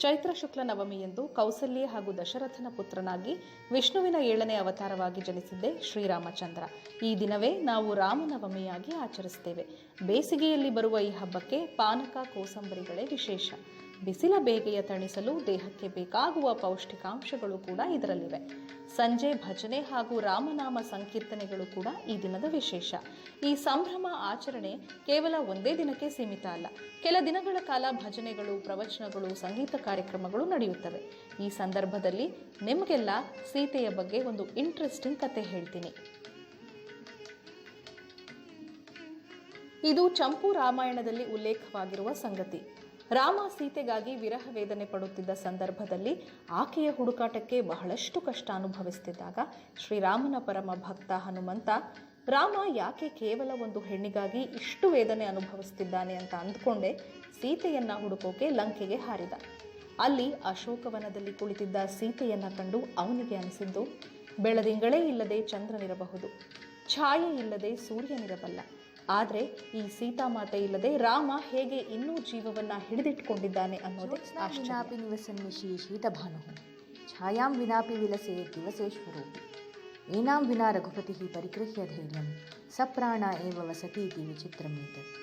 ಚೈತ್ರ ಶುಕ್ಲ ನವಮಿಯಂದು ಕೌಸಲ್ಯೆ ಹಾಗೂ ದಶರಥನ ಪುತ್ರನಾಗಿ ವಿಷ್ಣುವಿನ 7ನೇ ಅವತಾರವಾಗಿ ಜನಿಸಿದ್ದೇ ಶ್ರೀರಾಮಚಂದ್ರ. ಈ ದಿನವೇ ನಾವು ರಾಮನವಮಿಯಾಗಿ ಆಚರಿಸುತ್ತೇವೆ. ಬೇಸಿಗೆಯಲ್ಲಿ ಬರುವ ಈ ಹಬ್ಬಕ್ಕೆ ಪಾನಕ ಕೋಸಂಬರಿಗಳೇ ವಿಶೇಷ. ಬಿಸಿಲ ಬೇಗೆಯ ತಣಿಸಲು ದೇಹಕ್ಕೆ ಬೇಕಾಗುವ ಪೌಷ್ಟಿಕಾಂಶಗಳು ಕೂಡ ಇದರಲ್ಲಿವೆ. ಸಂಜೆ ಭಜನೆ ಹಾಗೂ ರಾಮನಾಮ ಸಂಕೀರ್ತನೆಗಳು ಕೂಡ ಈ ದಿನದ ವಿಶೇಷ. ಈ ಸಂಭ್ರಮ ಆಚರಣೆ ಕೇವಲ ಒಂದೇ ದಿನಕ್ಕೆ ಸೀಮಿತ ಅಲ್ಲ. ಕೆಲ ದಿನಗಳ ಕಾಲ ಭಜನೆಗಳು, ಪ್ರವಚನಗಳು, ಸಂಗೀತ ಕಾರ್ಯಕ್ರಮಗಳು ನಡೆಯುತ್ತವೆ. ಈ ಸಂದರ್ಭದಲ್ಲಿ ನಿಮಗೆಲ್ಲ ಸೀತೆಯ ಬಗ್ಗೆ ಒಂದು ಇಂಟ್ರೆಸ್ಟಿಂಗ್ ಕತೆ ಹೇಳ್ತೀನಿ. ಇದು ಚಂಪು ರಾಮಾಯಣದಲ್ಲಿ ಉಲ್ಲೇಖವಾಗಿರುವ ಸಂಗತಿ. ರಾಮ ಸೀತೆಗಾಗಿ ವಿರಹ ವೇದನೆ ಪಡುತ್ತಿದ್ದ ಸಂದರ್ಭದಲ್ಲಿ ಆಕೆಯ ಹುಡುಕಾಟಕ್ಕೆ ಬಹಳಷ್ಟು ಕಷ್ಟ ಅನುಭವಿಸುತ್ತಿದ್ದಾಗ ಶ್ರೀರಾಮನ ಪರಮ ಭಕ್ತ ಹನುಮಂತ ರಾಮ ಯಾಕೆ ಕೇವಲ ಒಂದು ಹೆಣ್ಣಿಗಾಗಿ ಇಷ್ಟು ವೇದನೆ ಅನುಭವಿಸುತ್ತಿದ್ದಾನೆ ಅಂತ ಅಂದ್ಕೊಂಡೆ ಸೀತೆಯನ್ನ ಹುಡುಕೋಕೆ ಲಂಕೆಗೆ ಹಾರಿದ. ಅಲ್ಲಿ ಅಶೋಕವನದಲ್ಲಿ ಕುಳಿತಿದ್ದ ಸೀತೆಯನ್ನ ಕಂಡು ಅವನಿಗೆ ಅನಿಸಿದ್ದು, ಬೆಳದಿಂಗಳೇ ಇಲ್ಲದೆ ಚಂದ್ರನಿರಬಹುದು, ಛಾಯೆ ಇಲ್ಲದೆ ಸೂರ್ಯನಿರಬಲ್ಲ, ಆದರೆ ಈ ಸೀತಾಮಾತೆ ಇಲ್ಲದೆ ರಾಮ ಹೇಗೆ ಇನ್ನೂ ಜೀವವನ್ನ ಹಿಡಿದಿಟ್ಕೊಂಡಿದ್ದಾನೆ ಅನ್ನೋದೇ ಆಶ್ಚರ್ಯ. ನಿವಸನ್ನಿಶಿ ಶೀತಭಾನು ಛಾಯಾಂ ವಿನಾಪಿ ವಿಲಸೆ ದಿವಸೇಶ್ವರೋಪಿ ಏನಾಂ ವಿನಾ ರಘುಪತಿ ಪರಿಗೃಹ್ಯ ಧೈರ್ಯಂ ಸಪ್ರಾಣ ಏವ ವಸತೀತಿ ವಿಚಿತ್ರಮೇತತ್.